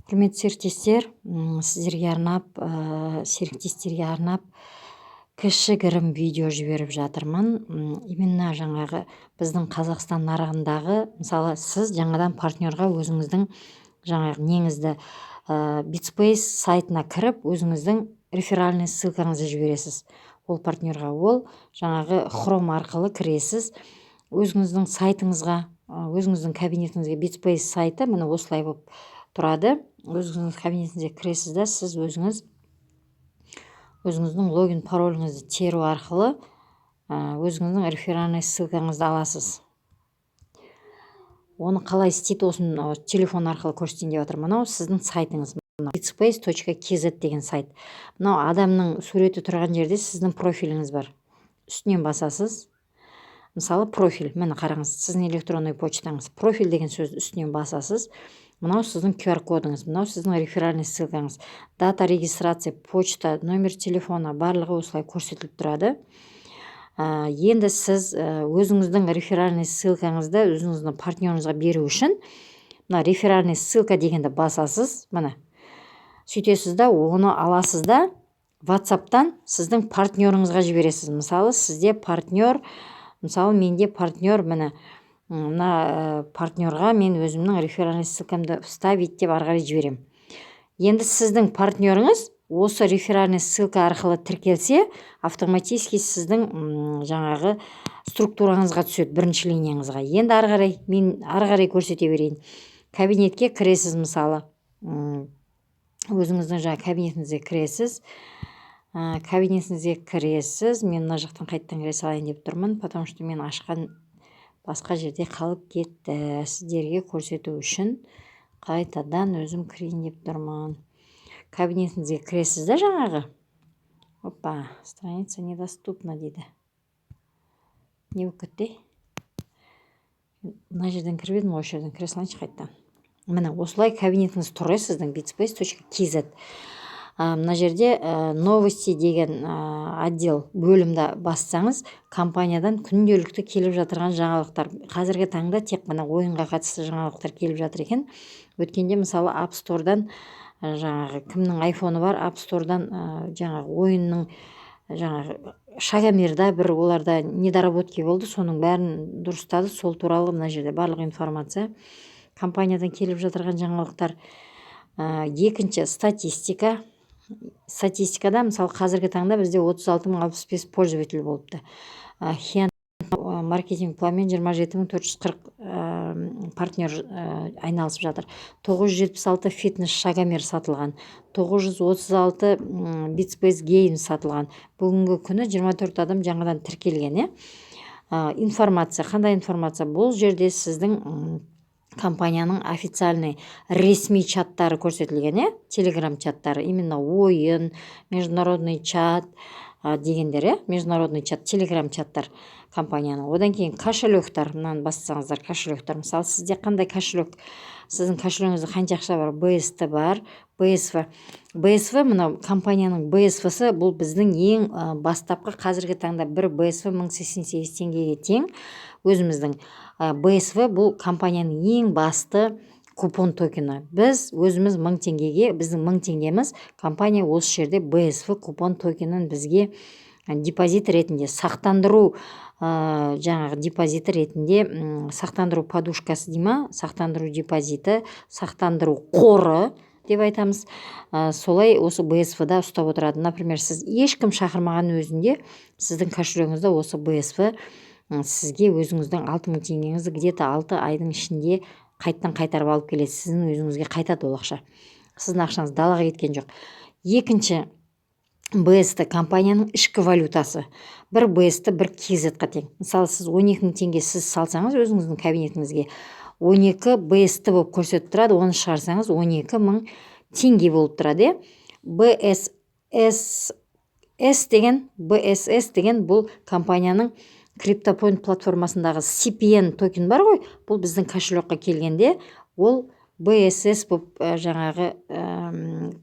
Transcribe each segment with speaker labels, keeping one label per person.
Speaker 1: Құрметті серіктестер, сіздерге арнап, серіктестерге арнап кішігірім видео жіберіп жатырмын. Именно жаңағы біздің Қазақстан нарығындағы, мысалы, сіз жаңадан партнерға өзіңіздің жаңағы неңізді Bitspace сайтына кіріп, өзіңіздің реферальный ссылкаңызды жібересіз. Ол партнерға ол жаңағы Chrome арқылы кіресіз. Өзіңіздің сайтыңызға, өзіңіздің кабинетіңізге Bitspace сайты міне осылай болып тұрады. Өзіңіздің кабинетіңізге кіресіз да, сіз өзіңіздің логин пароліңізді теру арқылы өзіңіздің реферальный ссылкаңызды аласыз. Оны қалай істейді, осын телефон арқылы көрсетейін деп жатырмын. Мынау сіздің сайтыңыз, bitspace.kz деген сайт. Мынау адамның суреті тұрған жерде сіздің профиліңіз бар. Үстінен басасыз. Мысалы, профиль, міне қараңыз, сіздің электронный почтаңыз. Профиль деген сөзді үстінен басасыз. Мынау сіздің QR кодыңыз, мынау сіздің реферальный ссылкаңыз. Дата регистрация, почта, номер телефона, барлығы осылай көрсетіліп тұрады. Енді сіз өзіңіздің реферальный ссылкаңызды өзіңіздің партнеріңізге беру үшін мына реферальный ссылка дегенді басасыз. Міне сөйтесіз да, оны аласыз да, WhatsApp-тан сіздің партнеріңізге жібересіз. Мысалы, сізде партнер, мысалы, менде партнер, міне мына партнерға мен өзімнің реферальный ссылкамды вставить деп ары қарай жіберем. Енді сіздің партнеріңіз осы реферальный ссылка арқылы тіркелсе, автоматически сіздің жаңағы структураңызға түседі, бірінші линияңызға. Енді мен ары қарай көрсете берейін. Кабинетке кіресіз, мысалы, өзіңіздің жаңа кабинетіңізге кіресіз. Мен мына жақтан қайттан кіре салайын деп тұрмын, потому что мен ашқан басқа жерде қалып кетті. Сіздерге көрсету үшін қайтадан өзім кірейін деп тұрмын. Кабинетіңізге кіресіз да жаңағы. Опа, страница недоступна дейді. Не болып кетті? Мына жерден кіріп едім, осы жерден кіре салайыншы қайттан. Міне осылай кабинетіңіз тұр, сіздің bitspace.kz. Мына жерде новости деген отдел бөлімді бассаңыз, компаниядан күнделікті келіп жатырған жаңалықтар. Қазіргі таңда тек мына ойынға қатысты жаңалықтар келіп жатыр екен. Өткенде мысалы App Store-дан жаңағы кімнің айфоны бар, App Store-дан жаңағы ойынның жаңағы Шагомирда бір оларда недоработки болды, соның бәрін дұрыстады. Сол туралы мына жерде барлық информация. Компаниядан келіп жатырған жаңалықтар. Екінші статистика. Статистикада, мысалы, қазіргі таңда бізде 36.065 пользователь болыпты. Маркетинг планмен 27.440 партнер айналысып жатыр. 976 фитнес Шагомир сатылған. 936 Bitspace Games сатылған. Бүгінгі күні 24 адам жаңадан тіркелген. Информация, қандай информация? Бұл жерде сіздің компанияның официальный ресми чаттары көрсетілген, телеграм чаттары, именно ойын, международный чат дегендер, международный чат, телеграм чаттар компанияның. Одан кейін кошелектар, мынаны бассаңыздар, кошелектар. Мысалы, сізде қандай кошелек, сіздің кошелегіңізде қанша ақша бар? BST бар, BSV. BSV, мына компанияның BSV-сы, бұл біздің ең бастапқы, қазіргі таңда бір BSV 1088 теңгеге тең. Өзіміздің BSV бұл компанияның ең басты купон токені. Біз өзіміз 1000 теңгеге, біздің 1000 теңгеміз, компания осы жерде BSV купон токенін бізге депозит ретінде, сақтандыру жаңағы депозиті ретінде, сақтандыру подушкасы дейма, сақтандыру депозиті, сақтандыру қоры деп айтамыз. Солай осы BSV-да ұстап отырады. Например, сіз ешкім шақырмаған өзінде, сіздің кошелегіңізде осы BSV сізге өзіңіздің 6000 теңгеңізді где-то 6 айдың ішінде қайттан қайтарып алып келеді. Сіздің өзіңізге қайтады ол ақша. Сіздің ақшаңыз далаға кеткен жоқ. Екінші BST компанияның ішкі валютасы. Бір BST бір KZ-қа тең. Мысалы, сіз 12.000 теңге сіз салсаңыз өзіңіздің кабинетіңізге 12 BST болып көрсетіп тұрады. Оны шығарсаңыз 12.000 теңге болып тұрады. BSS деген бұл компанияның CryptoPoint платформасындағы CPN токен бар ғой, бұл біздің кошелекқа келгенде, ол BSS болып жаңағы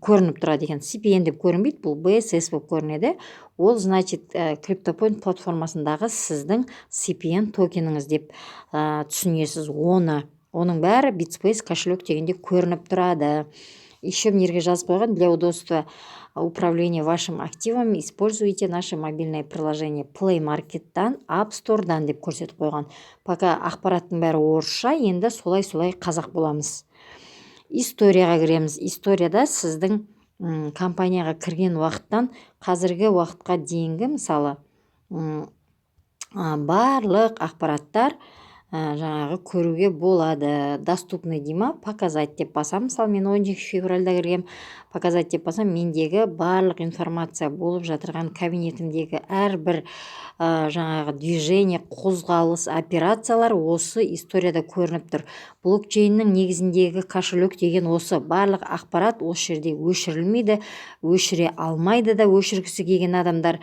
Speaker 1: көрініп тұрады екен. CPN деп көрінбейді, бұл BSS болып көрінеді. Ол, значит, CryptoPoint платформасындағы сіздің CPN токеніңіз деп түсінесіз. Оның бәрі Bitspace кошелек дегенде көрініп тұрады. Еще мына жерге жазып қойған: для удобства управления вашим активом используйте наше мобильное приложение Play Market'тан, App Store'дан деп көрсетіп қойған. Пока ақпараттың бәрі орысша, енді солай қазақ боламыз. Историяға кіреміз. Историяда сіздің компанияға кірген уақыттан қазіргі уақытқа дейінгі мысалы барлық ақпараттар жаңағы көруге болады. Доступный дейма, показать деп басам. Мысалы мен 12 февральда кіргем, показать деп басам, мендегі барлық информация болып жатырған кабинетімдегі әрбір жаңағы движение, қозғалыс, операциялар осы историяда көрініп тұр. Блокчейннің негізіндегі кошелек деген осы. Барлық ақпарат осы жерде өшірілмейді, өшіре алмайды да өшіргісі келген адамдар.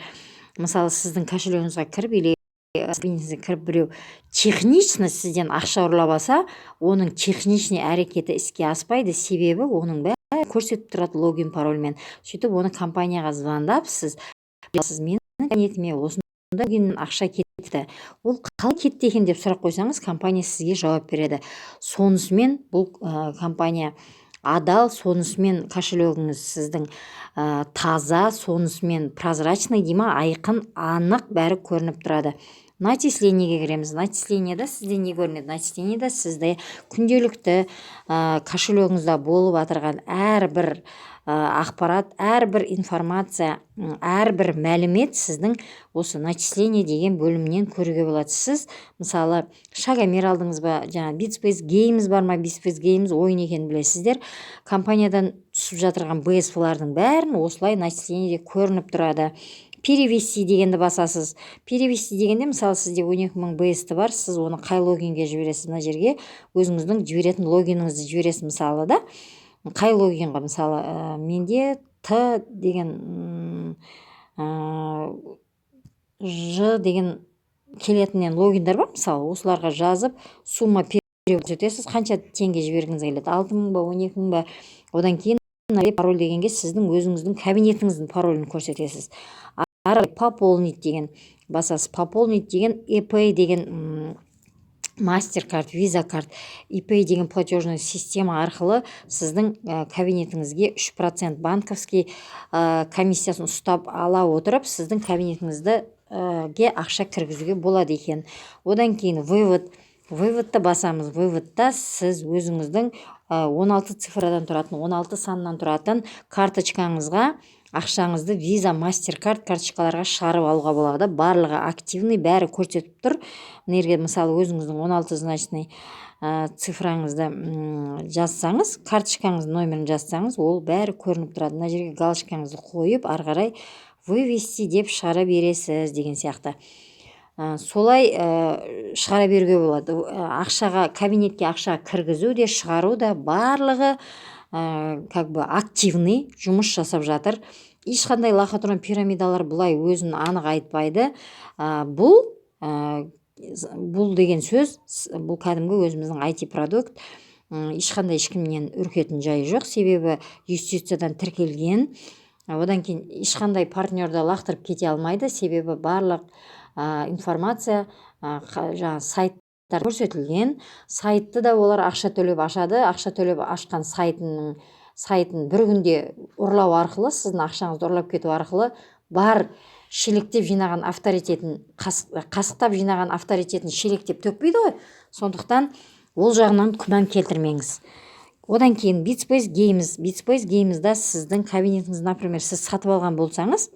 Speaker 1: Мысалы сіздің кошелегіңізге кіріп или кіріп біреу технично сізден ақша ұрлап алса, оның техничный әрекеті іске аспайды. Себебі оның бәрі көрсетіп тұрады логин парольмен. Сөйтіп оны компанияға звондап, сіз менің кабинетіме осындай логиннен ақша кетті, ол қалай кетті екен деп сұрақ қойсаңыз, компания сізге жауап береді. Сонысымен бұл компания адал, сонысымен кошелегіңіз сіздің таза, сонысымен прозрачный дейма, айқын, анық бәрі көрініп тұрады. Начислениеге кіреміз. Начислениеда сізде не көрінеді? Начислениеда сізде күнделікті кошелегіңізде болып атырған әрбір ақпарат, әрбір информация, әрбір мәлімет сіздің осы начисление деген бөлімнен көруге болады. Сіз мысалы Шагомер алдыңыз ба, жаңа Bitspace Games бар ма? Bitspace Games ойын екенін білесіздер. Компаниядан түсіп жатырған BSV-лардың бәрін осылай начислениеде көрініп тұрады. Перевести дегенді басасыз. Перевести дегенде мысалы сізде 12.000 BST бар, сіз оны қай логинге жібересіз? Мына жерге өзіңіздің жіберетін логиніңізді жібересіз. Мысалы да қай логинға, мысалы менде Т деген Ж деген келетінен логиндар бар. Мысалы осыларға жазып сумма көрсетесіз, қанша теңге жібергіңіз келеді, 6.000 ба, 12.000 ба. Одан кейін пароль дегенге сіздің өзіңіздің кабинетіңіздің паролін көрсетесіз. Пополнить деген басасыз. Пополнить деген EPay деген MasterCard, Visa карт, EPay деген платежный система арқылы сіздің кабинетіңізге 3% банковский комиссиясын ұстап ала отырып, сіздің кабинетіңізді ақша кіргізуге болады екен. Одан кейін выводты басамыз. Выводта сіз өзіңіздің 16 цифрадан тұратын, 16 саннан тұратын карточкаңызға ақшаңызды Visa, MasterCard карточкаларға шығарып алуға болады. Барлығы активный, бәрі көрсетіп тұр. Нерге мысалы өзіңіздің 16 значный цифраңызды жазсаңыз, карточкаңыздың номерін жазсаңыз, ол бәрі көрініп тұрады. Мына жерге галочкаңызды қойып, ары қарай вывести деп шығара бересіз деген сияқты. Солай шығара беруге болады. Ақшаға, кабинетке ақша кіргізу де, шығару да барлығы как бы активный жұмыс жасап жатыр. Ешқандай лохотрон пирамидалар бұлай өзін анық айтпайды. Бұл деген сөз, бұл кәдімгі өзіміздің IT продукт. Ешқандай ешкімнен үркетін жайы жоқ, себебі юстициядан тіркелген. Одан кейін ешқандай партнерді лақтырып кете алмайды, себебі барлық информация жаңа сайт көрсетілген. Сайтты да олар ақша төлеп ашады. Ақша төлеп ашқан сайтын бір күнде ұрлау арқылы, сіздің ақшаңызды ұрлап кету арқылы бар шелектеп жинаған авторитетін, қасықтап жинаған авторитетін шелектеп төкпейді ғой. Сондықтан ол жағынан күмән келтірмеңіз. Одан кейін Bitspace Games. Bitspace Games'да сіздің кабинетіңіз, например, сіз сатып алған болсаңыз,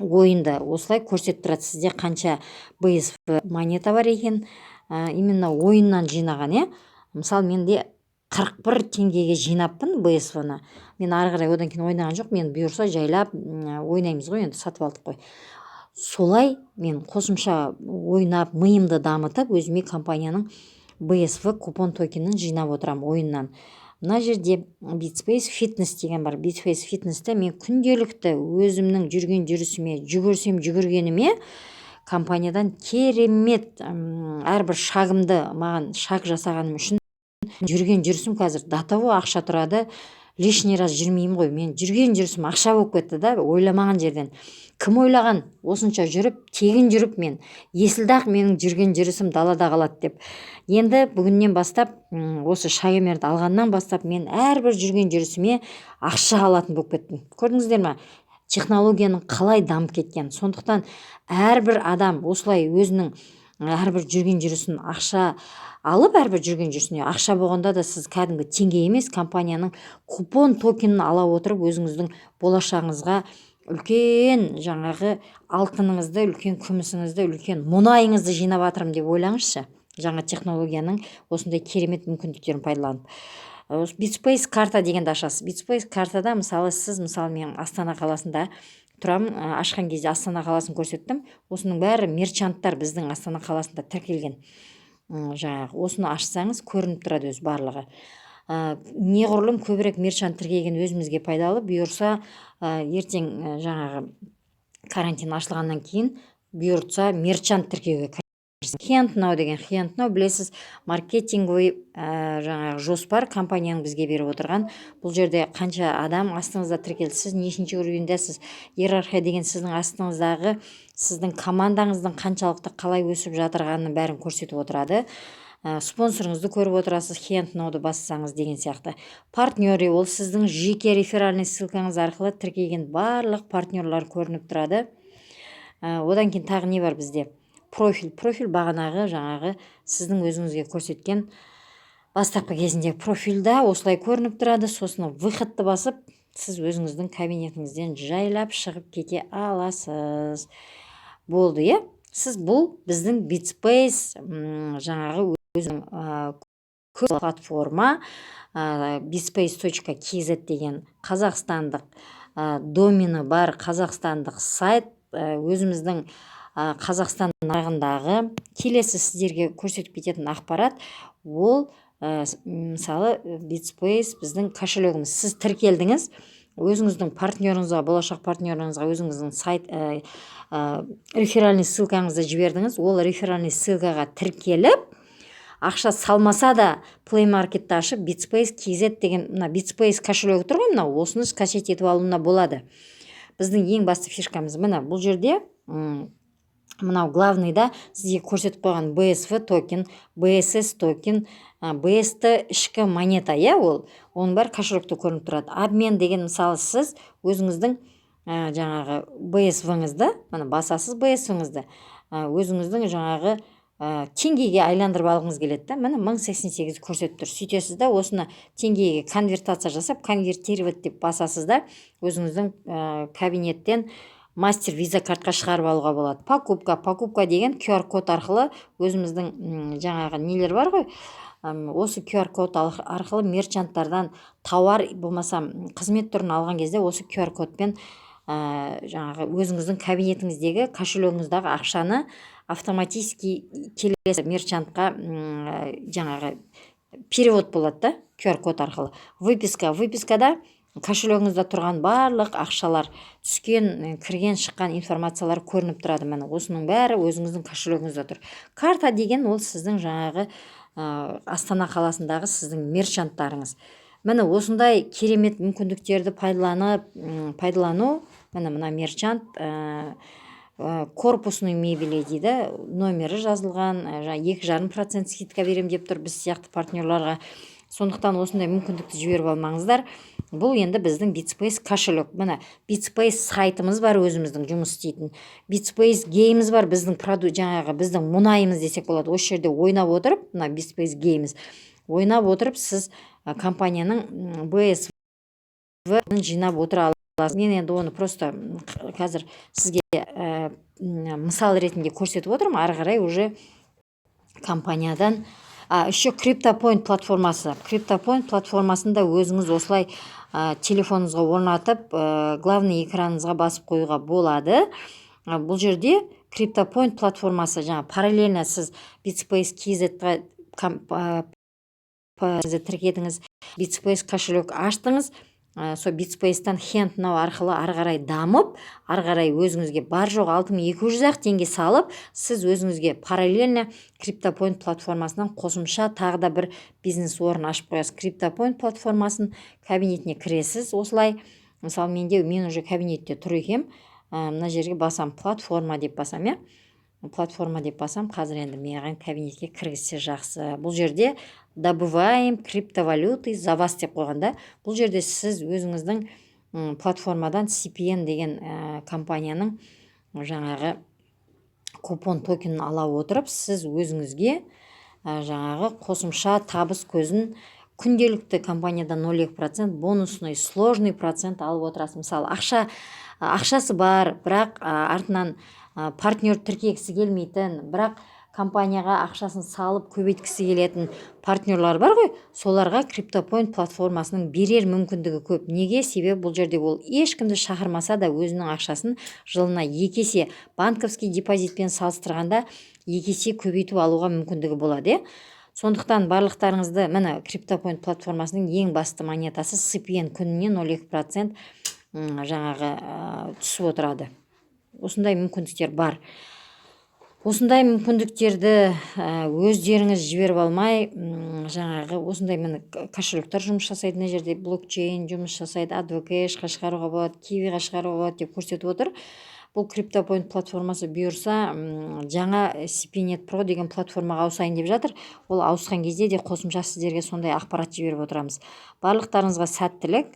Speaker 1: ойында осылай көрсетіп тұрады, сізде қанша BSV монета бар екен, именно ойыннан жинаған. Мысалы менде 41 теңгеге жинаппын BSV-ны. Мен ары қарай одан кейін ойнаған жоқ, мен бұйырса жайлап ойнаймыз ғой, енді сатып алдық қой. Солай мен қосымша ойнап, миымды дамытып, өзіме компанияның BSV купон токенін жинап отырам ойыннан. Мына жерде Bitspace Fitness деген бар. Bitspace Fitness'те мен күнделікті өзімнің жүрген жүрісіме, жүгіргеніме компаниядан керемет әрбір шағымды маған шаг жасағаным үшін жүрген жүрісім қазір датаво ақша тұрады. лишний раз жүрмеймін ғой, мен жүрген жүрісім ақша болып кетті да, ойламаған жерден. Кім ойлаған осынша жүріп, тегін жүріп мен, есілді-ақ менің жүрген жүрісім далада қалады деп. Енді бүгіннен бастап, осы шагомерді алғаннан бастап мен әрбір жүрген жүрісіме ақша алатын болып кеттім. Көрдіңіздер ме? Технологияның қалай дамып кеткен. Сондықтан әрбір адам осылай өзінің әрбір жүрген жүрісін ақша алып, әрбір жүрген жүрісіне ақша болғанда да сіз кәдімгі теңге емес, компанияның купон токенін ала отырып өзіңіздің болашағыңызға үлкен жаңағы алтыныңызды, үлкен күмісіңізді, үлкен мұнайыңызды жинап жатырмын деп ойлаңызшы. Жаңа технологияның осындай керемет мүмкіндіктерін пайдаланып. Битспейс карта дегенді ашасыз. Битспейс картада мысалы сіз, мысалы мен Астана қаласында тұрамын, ашқан кезде Астана қаласын көрсеттім. Осының бәрі мерчанттар біздің Астана қаласында тіркелген. Жаңағы осыны ашсаңыз көрініп тұрады өз барлығы. Неғұрлым көбірек мерчант тіркеген өзімізге пайдалы. Бұйырса ертең жаңағы карантин ашылғаннан кейін бұйыртса мерчант тіркеуге Хиантнау деген, Хиантнау білесіз, маркетинговый жаңағы жоспар компанияның бізге беріп отырған. Бұл жерде қанша адам астыңызда тіркелді, сіз нешінші уровеньдесіз, иерархия деген сіздің астыңыздағы сіздің командаңыздың қаншалықты қалай өсіп жатырғанын бәрін көрсетіп отырады. Спонсорыңызды көріп отырасыз, Хиантнауды бассаңыз деген сияқты. Партнері, ол сіздің жеке реферальный ссылкаңыз арқылы тіркеген барлық партнерлар көрініп тұрады. Одан кейін тағы не бар бізде? Профиль бағанағы жаңағы сіздің өзіңізге көрсеткен бастапқы кезінде профильда осылай көрініп тұрады. Сосын выходты басып, сіз өзіңіздің кабинетіңізден жайлап шығып кете аласыз. Болды, е? Сіз бұл біздің Bitspace жаңағы өзінің платформа bitspace.kz деген қазақстандық домені бар қазақстандық сайт, өзіміздің Қазақстан нарығындағы келесі сіздерге көрсетіп кететін ақпарат, ол мысалы Bitspace біздің кошелегіміз. Сіз тіркелдіңіз, өзіңіздің партнеріңізға, болашақ партнеріңізға өзіңіздің сайт реферальный ссылкаңызды жібердіңіз. Ол реферальный ссылкаға тіркеліп, ақша салмаса да Play Marketті ашып Bitspace KZ деген Bitspace кошелегі тұр ғой, осыны скачать етіп алуына болады. Біздің ең басты фишкамыз бұл жерде мынау главныйда сізге көрсетіп қойған BSV токен, BSS токен, BST ішкі монета, ол. Оның бәрі кошелекте көрініп тұрады. Обмен деген мысалы сіз өзіңіздің жаңағы BSV-ңызды, басасыз BSV-ңызды, өзіңіздің жаңағы теңгеге айландырып алғыңыз келеді. 1088 көрсетіп тұр. Сөйтесіз да осыны теңгеге конвертация жасап, конвертировать деп басасыз да өзіңіздің кабинеттен мастер виза картқа шығарып алуға болады. Покупка деген QR код арқылы өзіміздің жаңағы нелер бар ғой, осы QR код арқылы мерчанттардан тауар болмаса қызмет түрін алған кезде осы QR кодпен жаңағы өзіңіздің кабинетіңіздегі кошелегіңіздағы ақшаны автоматически келесі мерчантқа жаңағы перевод болады да, QR код арқылы. Выпискада кошелегіңізде тұрған барлық ақшалар, түскен, кірген, шыққан информациялар көрініп тұрады. Осының бәрі өзіңіздің кошелегіңізде тұр. Карта деген ол сіздің жаңағы Астана қаласындағы сіздің мерчанттарыңыз. Осындай керемет мүмкіндіктерді пайдалану, мына мерчант корпусный мебель дейді, номері жазылған, 2,5% скидка берем деп тұр біз сияқты партнерларға. Сондықтан осындай мүмкіндікті жіберіп алмаңыздар. Бұл енді біздің Bitspace кошелек. Bitspace сайтымыз бар өзіміздің жұмыс істейтін. Bitspace Games бар, біздің жаңағы біздің мұнайымыз десек болады. Осы жерде ойнап отырып, Bitspace Games ойнап отырып, сіз компанияның BSV-ін жинап отыра аласыз. Мен енді оны просто қазір сізге мысал ретінде көрсетіп отырмын. Ары қарай уже компаниядан еще CryptoPoint платформасы. CryptoPoint платформасында өзіңіз осылай телефоныңызға орнатып, главный экраныңызға басып қоюға болады. Бұл жерде CryptoPoint платформасы, параллельно сіз Bitspace KZ-ға тіркедіңіз, Bitspace кошелек аштыңыз, сол битспейстан хенд нау арқылы ары қарай дамып, ары қарай өзіңізге бар жоқ 6200 теңге салып, сіз өзіңізге параллельно CryptoPoint платформасынан қосымша тағы да бір бизнес орын ашып қоясыз. CryptoPoint платформасын кабинетіне кіресіз. Осылай, мысалы мен уже кабинетте тұр екем, мына жерге басам, платформа деп басам, платформа деп басам, қазір енді маған кабинетке кіргізсе жақсы. Бұл жерде добываем криптовалюты за вас деп қойғанда, бұл жерде сіз өзіңіздің платформадан CPN деген компанияның жаңағы купон токенін ала отырып, сіз өзіңізге жаңағы қосымша табыс көзін күнделікті компаниядан 0,2%, бонусный сложный процент алып отырасыз. Мысалы, ақшасы бар, бірақ артынан партнер тіркегісі келмейтін, бірақ компанияға ақшасын салып көбейткісі келетін партнерлар бар ғой, соларға CryptoPoint платформасының берер мүмкіндігі көп. Неге? Себебі бұл жерде ол ешкімді шақырмаса да өзінің ақшасын жылына 2 есе банковский депозитпен салыстырғанда 2 есе көбейтіп алуға мүмкіндігі болады. Сондықтан барлықтарыңызды міне CryptoPoint платформасының ең басты монетасы CPN күніне 0,2% жаңағы түсіп отырады. Осындай мүмкіндіктер бар. Осындай мүмкіндіктерді өздеріңіз жіберіп алмай, жаңағы осындай міне кошелектер жұмыс жасайды, мына жерде блокчейн жұмыс жасайды, Advocash-қа шығаруға болады, Kiwi-ға шығаруға болады деп көрсетіп отыр. Бұл CryptoPoint платформасы бұйырса, жаңа CPNet Pro деген платформаға ауысайын деп жатыр. Ол ауысқан кезде де қосымша сіздерге сондай ақпарат жіберіп отырамыз. Барлықтарыңызға сәттілік.